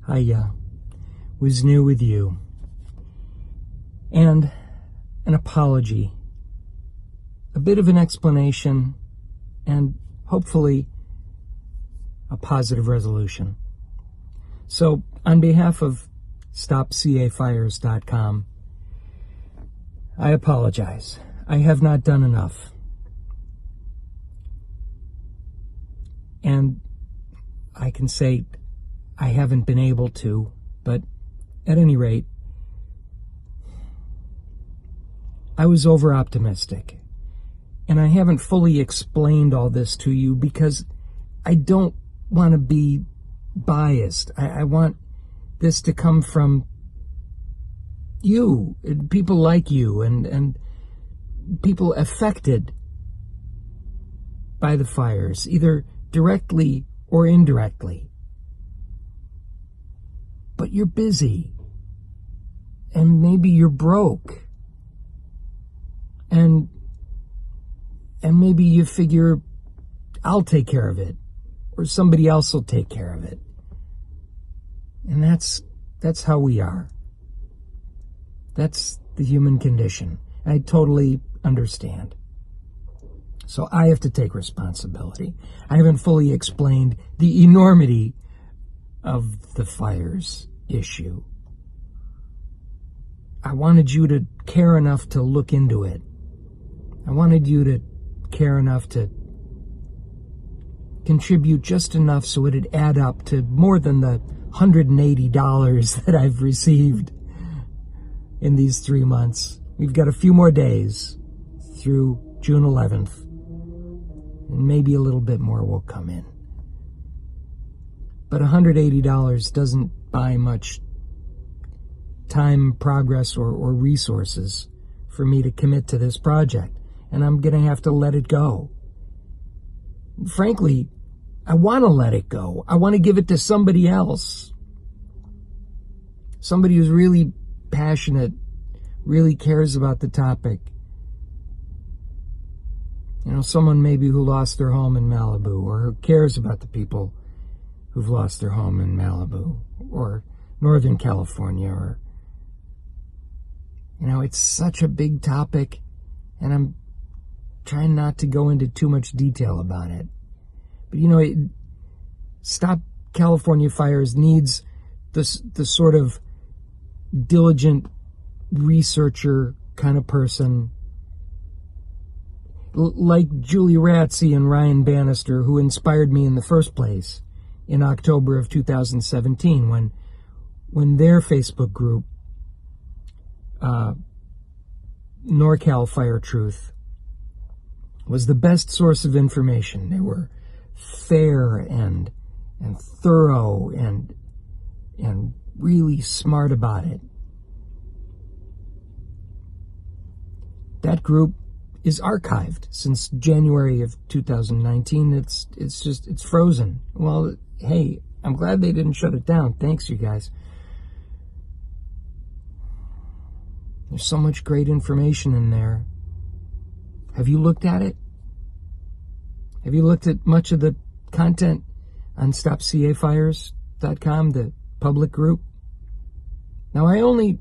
I was new with you. And an apology, a bit of an explanation, and hopefully a positive resolution. So, on behalf of StopCAFires.com, I apologize. I have not done enough. And I can say I haven't been able to, but at any rate, I was over-optimistic. And I haven't fully explained all this to you because I don't want to be biased. I want this to come from you, people like you, and people affected by the fires, either directly or indirectly. But you're busy, and maybe you're broke, and maybe you figure I'll take care of it, or somebody else will take care of it. And that's how we are. That's the human condition. I totally understand. So I have to take responsibility. I haven't fully explained the enormity of the fires issue. I wanted you to care enough to look into it. I wanted you to care enough to contribute just enough so it'd add up to more than the $180 that I've received in these 3 months. We've got a few more days through June 11th, and maybe a little bit more will come in. But $180 doesn't buy much time, progress, or resources for me to commit to this project, and I'm going to have to let it go. Frankly, I want to let it go. I want to give it to somebody else. Somebody who's really passionate, really cares about the topic. You know, someone maybe who lost their home in Malibu, or who cares about the people who've lost their home in Malibu, or Northern California, or, you know, it's such a big topic, and I'm trying not to go into too much detail about it. But, you know, Stop California Fires needs the sort of diligent researcher kind of person like Julie Ratsey and Ryan Banister, who inspired me in the first place in October of 2017 when their Facebook group, NorCal Fire Truth, was the best source of information. They were fair and thorough and really smart about it. That group is archived since January of 2019. It's frozen. Well, hey, I'm glad they didn't shut it down. Thanks, you guys. There's so much great information in there. Have you looked at it? Have you looked at much of the content on StopCAFires.com, the public group? Now, I only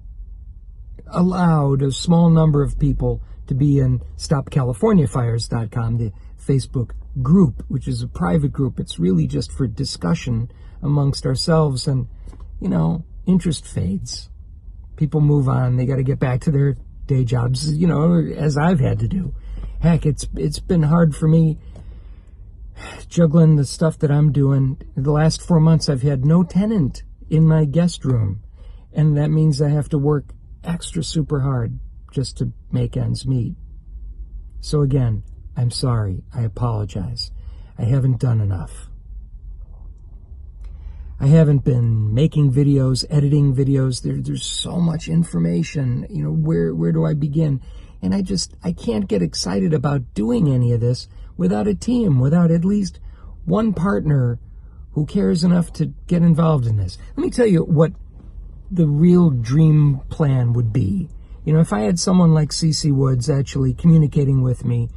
allowed a small number of people to be in StopCaliforniaFires.com, the Facebook group, which is a private group. It's really just for discussion amongst ourselves, and, you know, interest fades. People move on. They got to get back to their day jobs, you know, as I've had to do. Heck, it's been hard for me juggling the stuff that I'm doing. The last 4 months, I've had no tenant in my guest room, and that means I have to work extra super hard just to make ends meet. So again, I'm sorry. I apologize. I haven't done enough. I haven't been making videos, editing videos. There's so much information. You know, where do I begin? And I can't get excited about doing any of this without a team, without at least one partner who cares enough to get involved in this. Let me tell you what the real dream plan would be. You know, if I had someone like Cece Woods actually communicating with me,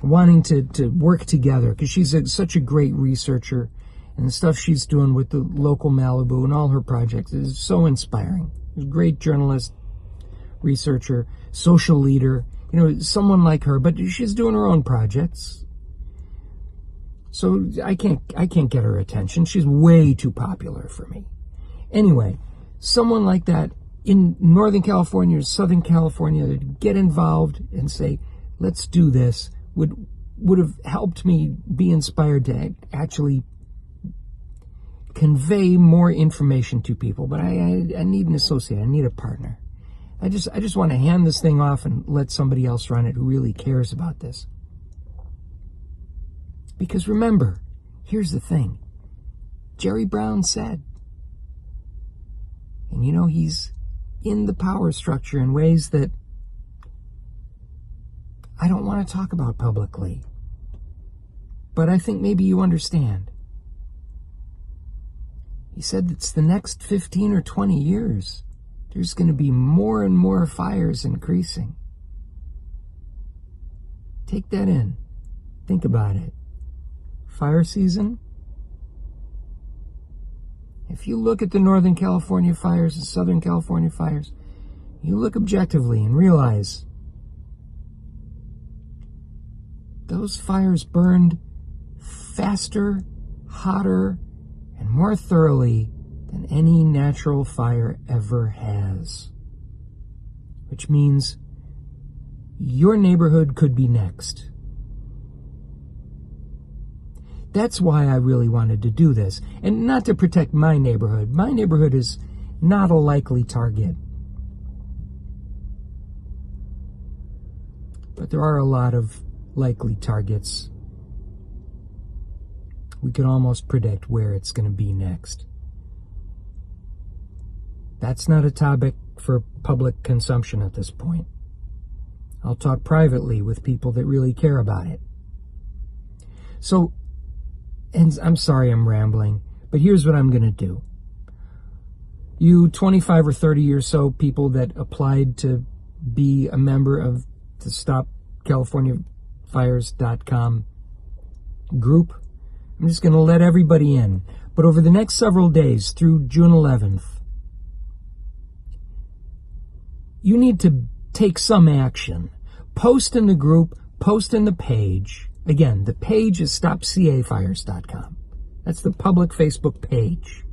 wanting to work together, because she's such a great researcher And the stuff she's doing with the local Malibu and all her projects is so inspiring. She's a great journalist, researcher, social leader, someone like her, but she's doing her own projects. So I can't get her attention. She's way too popular for me. Anyway, someone like that in Northern California or Southern California to get involved and say, let's do this, would have helped me be inspired to actually convey more information to people. But I need an associate. I need a partner. I just want to hand this thing off and let somebody else run it who really cares about this. Because remember, here's the thing. Jerry Brown said, and he's in the power structure in ways that I don't want to talk about publicly. But I think maybe you understand. He said it's the next 15 or 20 years. There's going to be more and more fires increasing. Take that in. Think about it. Fire season? If you look at the Northern California fires and Southern California fires, you look objectively and realize those fires burned faster, hotter, and more thoroughly than any natural fire ever has. Which means your neighborhood could be next. That's why I really wanted to do this. And not to protect my neighborhood. My neighborhood is not a likely target. But there are a lot of likely targets. We can almost predict where it's going to be next. That's not a topic for public consumption at this point. I'll talk privately with people that really care about it. So, and I'm sorry I'm rambling, but here's what I'm going to do. You 25 or 30 or so people that applied to be a member of the StopCaliforniaFires.com group, I'm just going to let everybody in. But over the next several days, through June 11th, you need to take some action. Post in the group, post in the page. Again, the page is StopCAFires.com. That's the public Facebook page.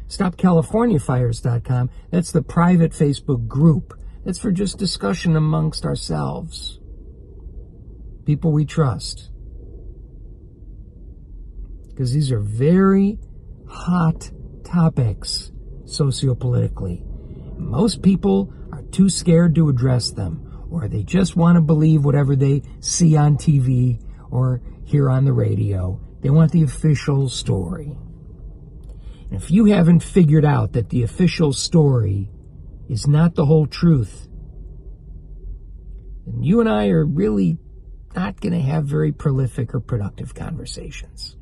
StopCaliforniaFires.com, that's the private Facebook group. That's for just discussion amongst ourselves. People we trust. Because these are very hot topics sociopolitically. Most people are too scared to address them, or they just want to believe whatever they see on TV or hear on the radio. They want the official story. And if you haven't figured out that the official story is not the whole truth, then you and I are really not going to have very prolific or productive conversations.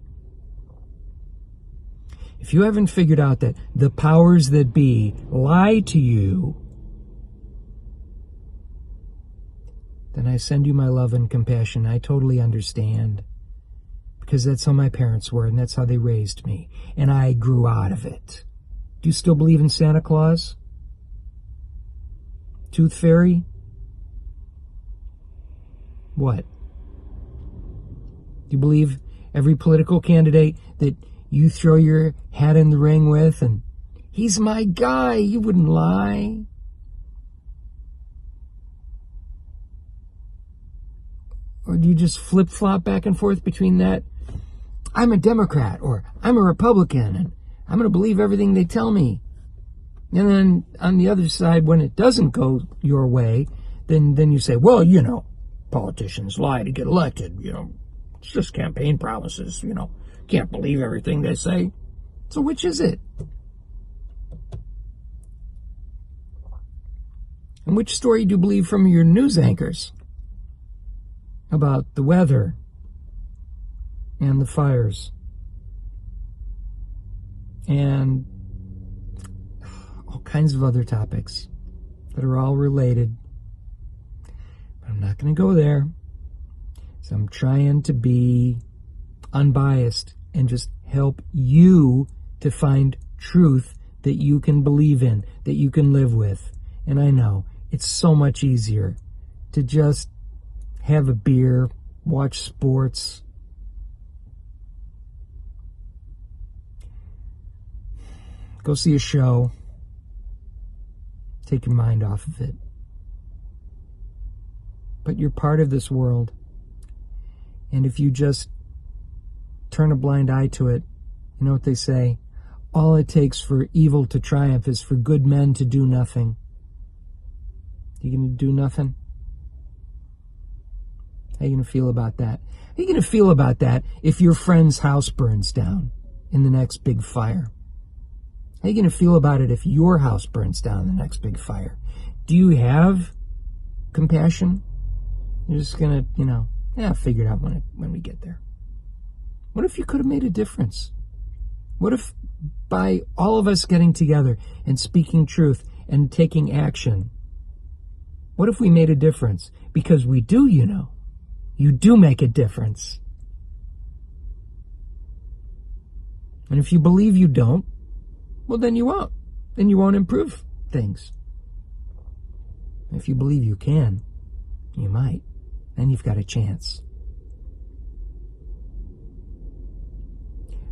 If you haven't figured out that the powers that be lie to you, then I send you my love and compassion. I totally understand. Because that's how my parents were, and that's how they raised me. And I grew out of it. Do you still believe in Santa Claus? Tooth Fairy? What? Do you believe every political candidate that you throw your hat in the ring with, and he's my guy, you wouldn't lie? Or do you just flip-flop back and forth between that? I'm a Democrat, or I'm a Republican, and I'm going to believe everything they tell me. And then on the other side, when it doesn't go your way, then you say, well, politicians lie to get elected, it's just campaign promises, can't believe everything they say. So which is it? And which story do you believe from your news anchors about the weather and the fires and all kinds of other topics that are all related? But I'm not going to go there. So I'm trying to be unbiased and just help you to find truth that you can believe in, that you can live with. And I know it's so much easier to just have a beer, watch sports, go see a show, take your mind off of it. But you're part of this world. And if you just turn a blind eye to it, you know what they say? All it takes for evil to triumph is for good men to do nothing. You gonna do nothing? How you gonna feel about that? How you gonna feel about that if your friend's house burns down in the next big fire? How you gonna feel about it if your house burns down in the next big fire? Do you have compassion? You're just gonna, figure it out when we get there. What if you could have made a difference? What if by all of us getting together and speaking truth and taking action, what if we made a difference? Because we do, you do make a difference. And if you believe you don't, well, then you won't. Then you won't improve things. If you believe you can, you might. Then you've got a chance.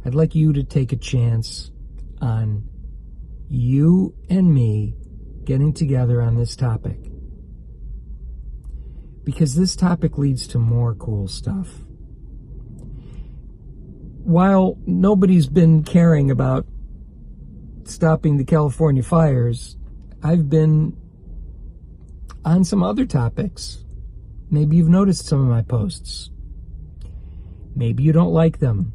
I'd like you to take a chance on you and me getting together on this topic. Because this topic leads to more cool stuff. While nobody's been caring about stopping the California fires, I've been on some other topics. Maybe you've noticed some of my posts. Maybe you don't like them.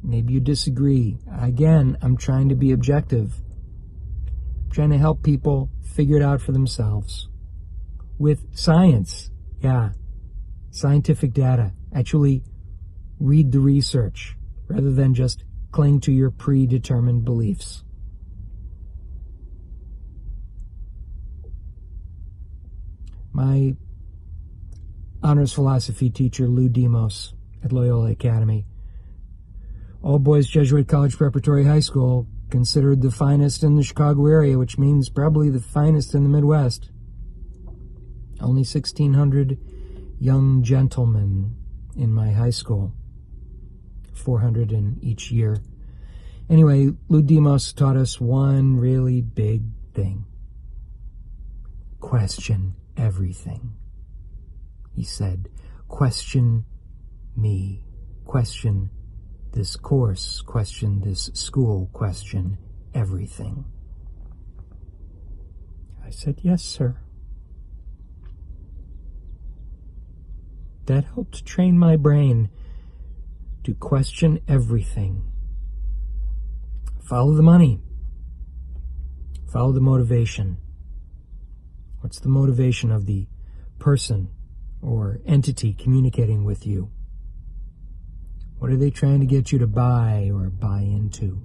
Maybe you disagree. Again, I'm trying to be objective. I'm trying to help people figure it out for themselves. With science. Yeah. Scientific data. Actually read the research rather than just cling to your predetermined beliefs. My honors philosophy teacher, Lou Demos, at Loyola Academy, all-boys Jesuit College Preparatory High School, considered the finest in the Chicago area, which means probably the finest in the Midwest. Only 1,600 young gentlemen in my high school, 400 in each year. Anyway, Lou Demos taught us one really big thing. Question everything. He said, question me, question this course, question this school, question everything. I said, yes, sir. That helped train my brain to question everything. Follow the money. Follow the motivation. What's the motivation of the person or entity communicating with you? What are they trying to get you to buy or buy into?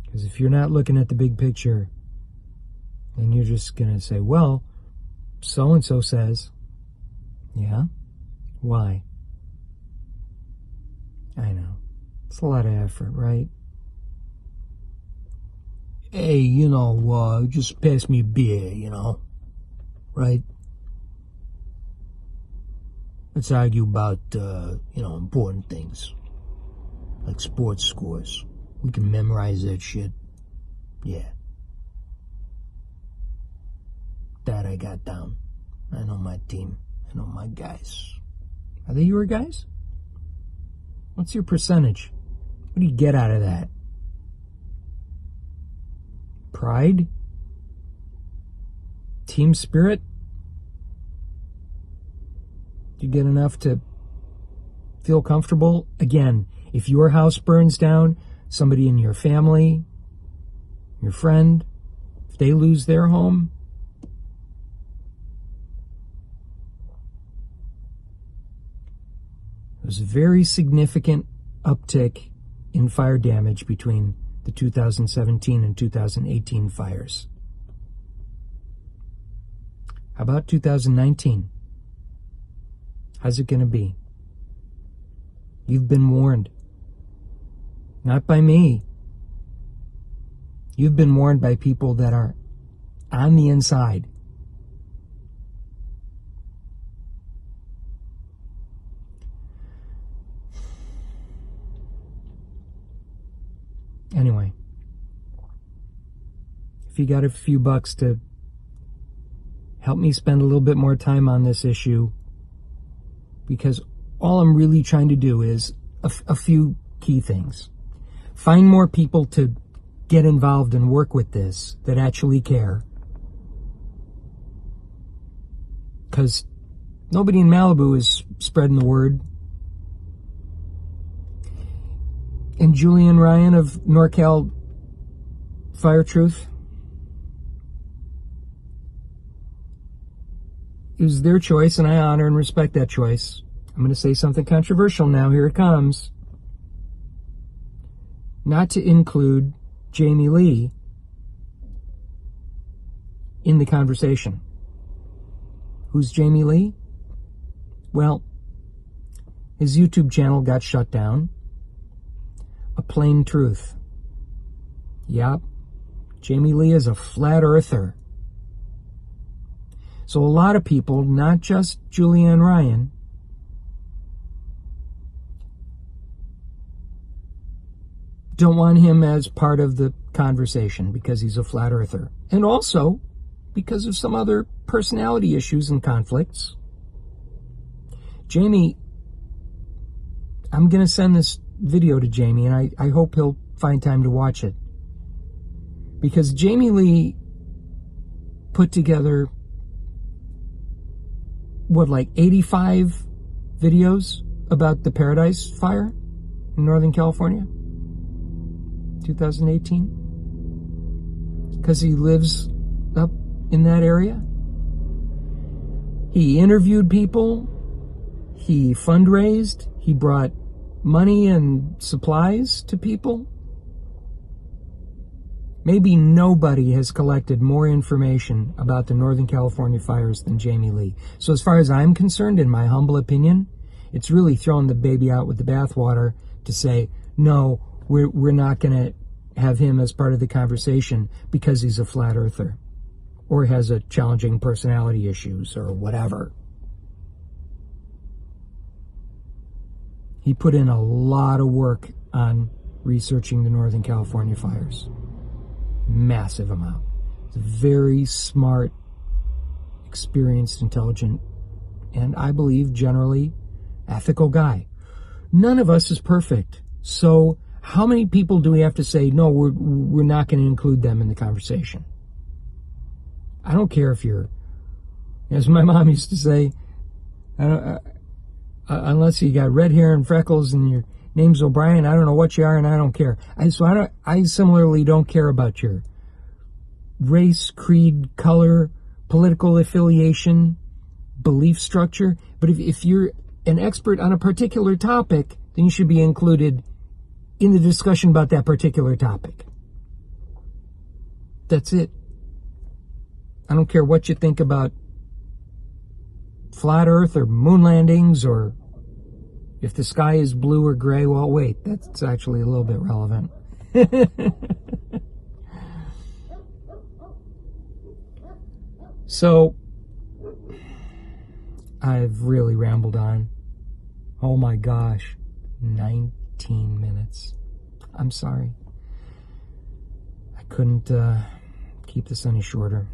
Because if you're not looking at the big picture, then you're just going to say, well, so-and-so says. Yeah? Why? I know. It's a lot of effort, right? Hey, just pass me a beer, right? Let's argue about, important things, like sports scores. We can memorize that shit. Yeah. That I got down. I know my team. I know my guys. Are they your guys? What's your percentage? What do you get out of that? Pride? Team spirit? Do you get enough to feel comfortable? Again, if your house burns down, somebody in your family, your friend, if they lose their home, there was a very significant uptick in fire damage between the 2017 and 2018 fires. How about 2019? How's it going to be? You've been warned. Not by me. You've been warned by people that are on the inside. Anyway, if you got a few bucks to help me spend a little bit more time on this issue, because all I'm really trying to do is a few key things. Find more people to get involved and work with this that actually care. Because nobody in Malibu is spreading the word. And Julian Ryan of NorCal Fire Truth, it was their choice, and I honor and respect that choice. I'm going to say something controversial now. Here it comes. Not to include Jamie Lee in the conversation. Who's Jamie Lee? Well, his YouTube channel got shut down. A plain truth. Yup. Jamie Lee is a flat earther. So a lot of people, not just Julian Ryan, don't want him as part of the conversation because he's a flat earther. And also because of some other personality issues and conflicts. Jamie, I'm going to send this video to Jamie, and I hope he'll find time to watch it. Because Jamie Lee put together, like 85 videos about the Paradise Fire in Northern California, 2018, because he lives up in that area. He interviewed people, he fundraised, he brought money and supplies to people. Maybe nobody has collected more information about the Northern California fires than Jamie Lee. So as far as I'm concerned, in my humble opinion, it's really throwing the baby out with the bathwater to say, no, we're not going to have him as part of the conversation because he's a flat earther or has a challenging personality issues or whatever. He put in a lot of work on researching the Northern California fires. Massive amount. He's a very smart, experienced, intelligent, and I believe generally ethical guy. None of us is perfect. So how many people do we have to say, no, we're not going to include them in the conversation? I don't care if you're, as my mom used to say, unless you got red hair and freckles and your name's O'Brien, I don't know what you are, and I don't care. I similarly don't care about your race, creed, color, political affiliation, belief structure. But if you're an expert on a particular topic, then you should be included in the discussion about that particular topic. That's it. I don't care what you think about flat earth or moon landings or if the sky is blue or gray. Well, wait, that's actually a little bit relevant. So, I've really rambled on. Oh my gosh, 19 minutes. I'm sorry. I couldn't keep this any shorter.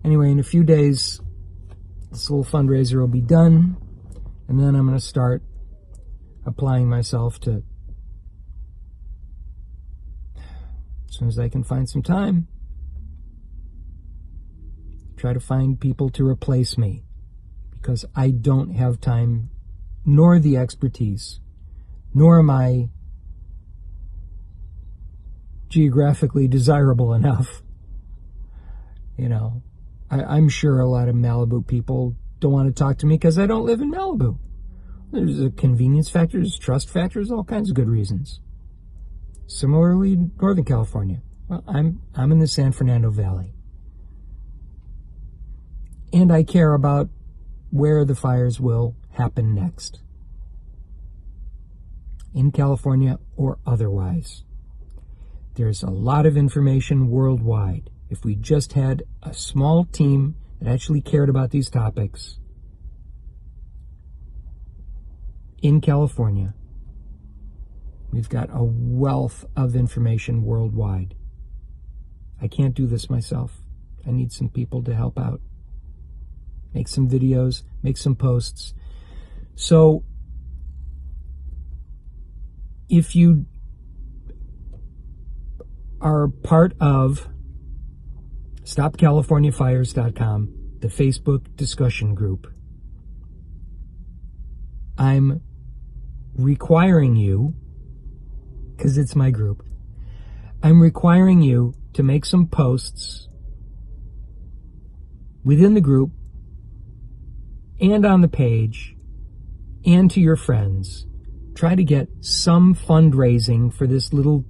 Anyway, in a few days, this little fundraiser will be done, and then I'm going to start applying myself to, as soon as I can find some time, try to find people to replace me, because I don't have time, nor the expertise, nor am I geographically desirable enough. You know, I'm sure a lot of Malibu people don't want to talk to me because I don't live in Malibu. There's a convenience factor, there's trust factors, all kinds of good reasons. Similarly, Northern California. Well, I'm in the San Fernando Valley. And I care about where the fires will happen next, in California or otherwise. There's a lot of information worldwide. If we just had a small team that actually cared about these topics in California, we've got a wealth of information worldwide. I can't do this myself. I need some people to help out. Make some videos, make some posts. So if you are part of StopCaliforniaFires.com, the Facebook discussion group, I'm requiring you, because it's my group, I'm requiring you to make some posts within the group and on the page and to your friends. Try to get some fundraising for this little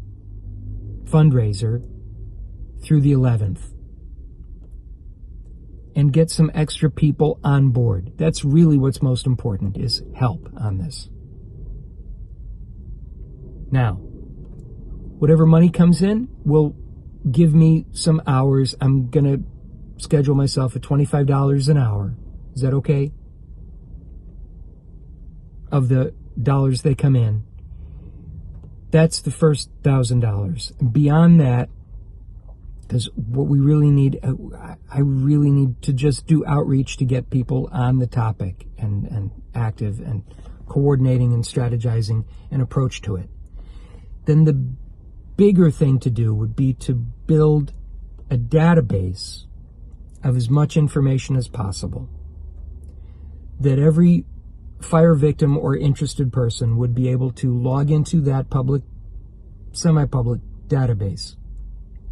fundraiser through the 11th. And get some extra people on board. That's really what's most important, is help on this. Now, whatever money comes in will give me some hours. I'm going to schedule myself at $25 an hour. Is that okay? Of the dollars they come in. That's the first $1,000. Beyond that, because what we really need, I really need to just do outreach to get people on the topic and active and coordinating and strategizing an approach to it. Then the bigger thing to do would be to build a database of as much information as possible that every fire victim or interested person would be able to log into that public, semi-public database.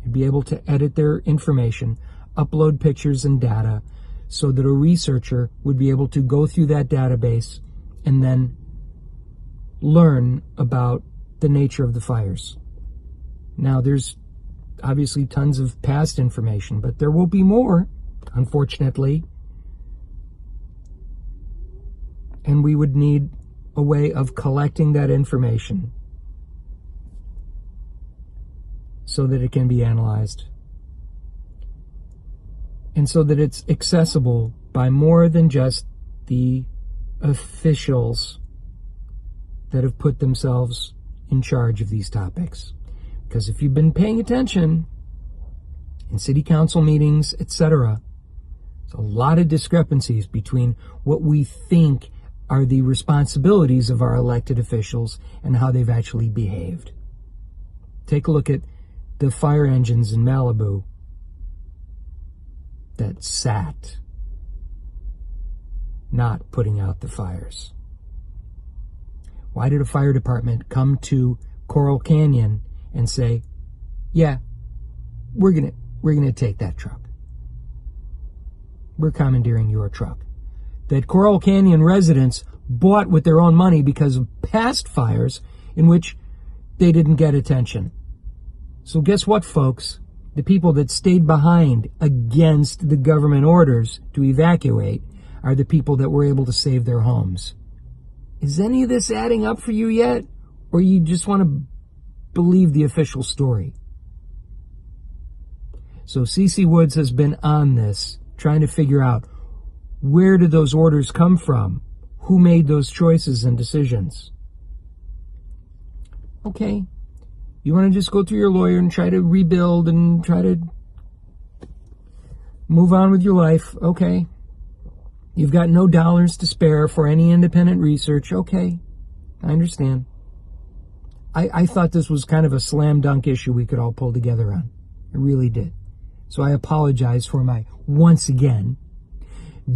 You'd be able to edit their information, upload pictures and data, so that a researcher would be able to go through that database and then learn about the nature of the fires. Now, there's obviously tons of past information, but there will be more, unfortunately. And we would need a way of collecting that information so that it can be analyzed, and so that it's accessible by more than just the officials that have put themselves in charge of these topics. Because if you've been paying attention in city council meetings, etc., there's a lot of discrepancies between what we think are the responsibilities of our elected officials and how they've actually behaved. Take a look at the fire engines in Malibu that sat, not putting out the fires. Why did a fire department come to Coral Canyon and say, yeah, we're gonna take that truck. We're commandeering your truck. That Coral Canyon residents bought with their own money because of past fires in which they didn't get attention. So guess what, folks? The people that stayed behind against the government orders to evacuate are the people that were able to save their homes. Is any of this adding up for you yet? Or you just want to believe the official story? So Cece Woods has been on this, trying to figure out, where did those orders come from? Who made those choices and decisions? Okay. You want to just go through your lawyer and try to rebuild and try to move on with your life? Okay. You've got no dollars to spare for any independent research? Okay. I understand. I thought this was kind of a slam dunk issue we could all pull together on. I really did. So I apologize for my, once again,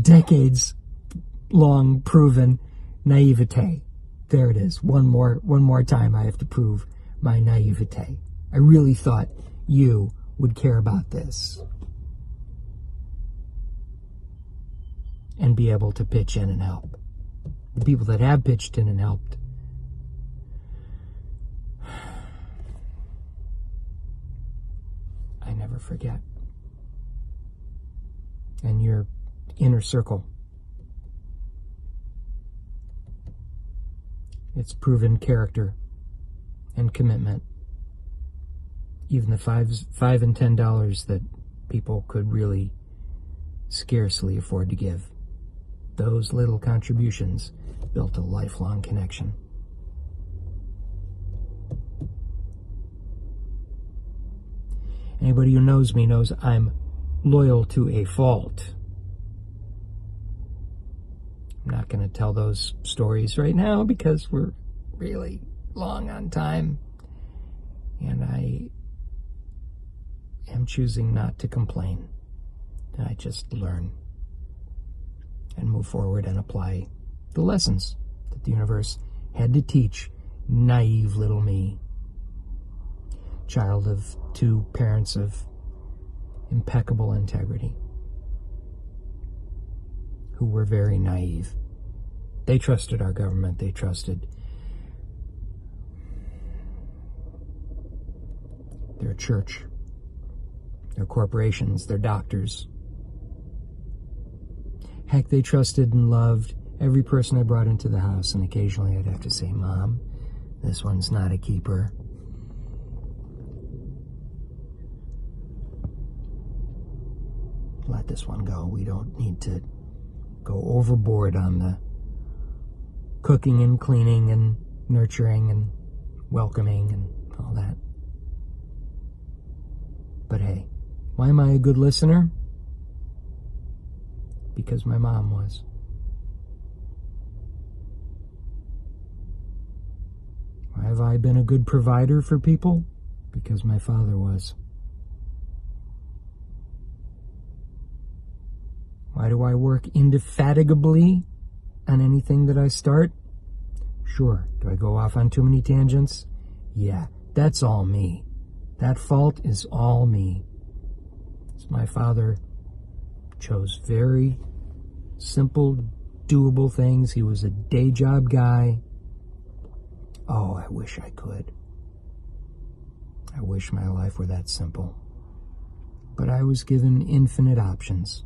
decades-long proven naivete. There it is. One more time I have to prove my naivete. I really thought you would care about this and be able to pitch in and help. The people that have pitched in and helped, I never forget. And your inner circle, its proven character and commitment. Even the $5 and $10 that people could really scarcely afford to give. Those little contributions built a lifelong connection. Anybody who knows me knows I'm loyal to a fault. I'm not going to tell those stories right now because we're really long on time. And I am choosing not to complain. I just learn and move forward and apply the lessons that the universe had to teach naive little me. Child of two parents of impeccable integrity who were very naive. They trusted our government. They trusted their church, their corporations, their doctors. Heck, they trusted and loved every person I brought into the house, and occasionally I'd have to say, Mom, this one's not a keeper. Let this one go. We don't need to go overboard on the cooking and cleaning and nurturing and welcoming and all that. But hey, why am I a good listener? Because my mom was. Why have I been a good provider for people? Because my father was. Why do I work indefatigably on anything that I start? Sure. Do I go off on too many tangents? Yeah, that's all me. That fault is all me. My father chose very simple, doable things. He was a day job guy. Oh, I wish I could. I wish my life were that simple. But I was given infinite options.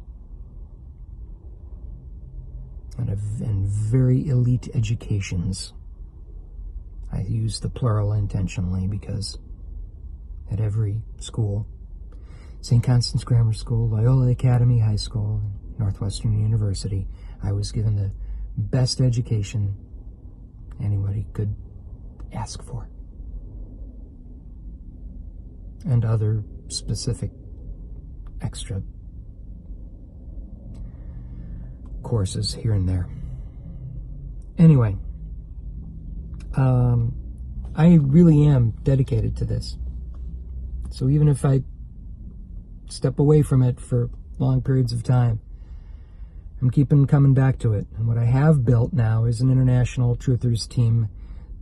And very elite educations. I use the plural intentionally because at every school, St. Constance Grammar School, Loyola Academy High School, and Northwestern University, I was given the best education anybody could ask for. And other specific extra courses here and there. Anyway, I really am dedicated to this. So even if I step away from it for long periods of time, I'm coming back to it. And what I have built now is an international truthers team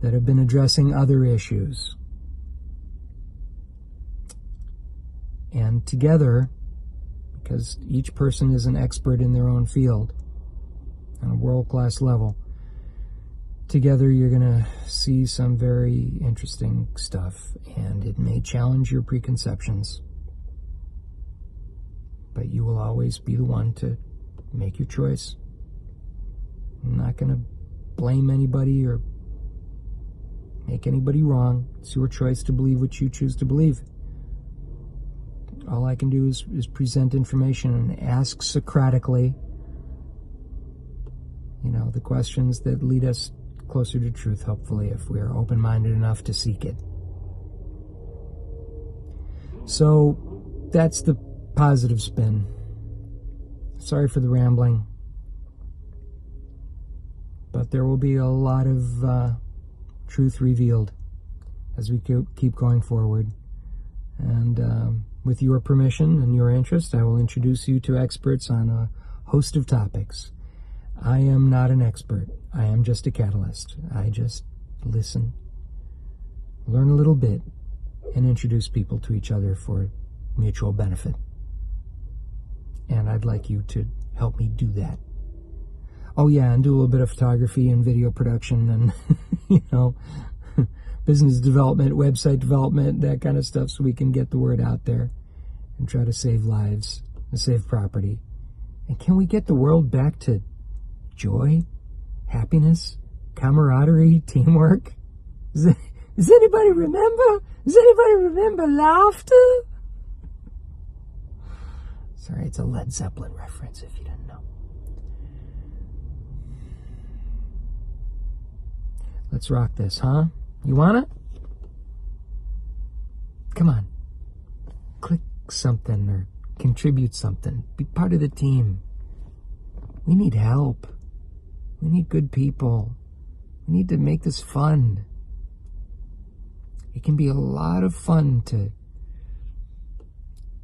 that have been addressing other issues. And together, because each person is an expert in their own field on a world-class level, together you're going to see some very interesting stuff, and it may challenge your preconceptions. But you will always be the one to make your choice. I'm not going to blame anybody or make anybody wrong. It's your choice to believe what you choose to believe. All I can do is present information and ask Socratically, the questions that lead us closer to truth, hopefully, if we are open-minded enough to seek it. So that's the positive spin. Sorry for the rambling, but there will be a lot of truth revealed as we keep going forward. And with your permission and your interest, I will introduce you to experts on a host of topics. I am not an expert. I am just a catalyst. I just listen, learn a little bit, and introduce people to each other for mutual benefit. And I'd like you to help me do that. Oh yeah, and do a little bit of photography and video production and, business development, website development, that kind of stuff, so we can get the word out there and try to save lives and save property. And can we get the world back to joy, happiness, camaraderie, teamwork. Does anybody remember? Does anybody remember laughter? Sorry, it's a Led Zeppelin reference if you didn't know. Let's rock this, huh? You wanna? Come on. Click something or contribute something. Be part of the team. We need help. We need good people. We need to make this fun. It can be a lot of fun to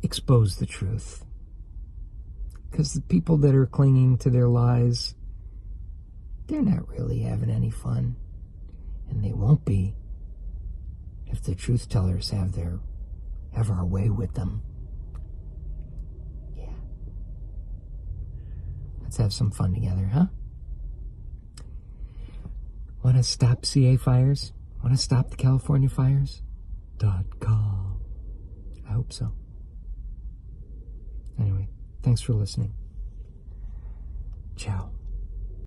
expose the truth. Because the people that are clinging to their lies, they're not really having any fun. And they won't be if the truth tellers have our way with them. Yeah. Let's have some fun together, huh? Want to stop CA fires? Want to stop the California fires? .com. I hope so. Anyway, thanks for listening. Ciao.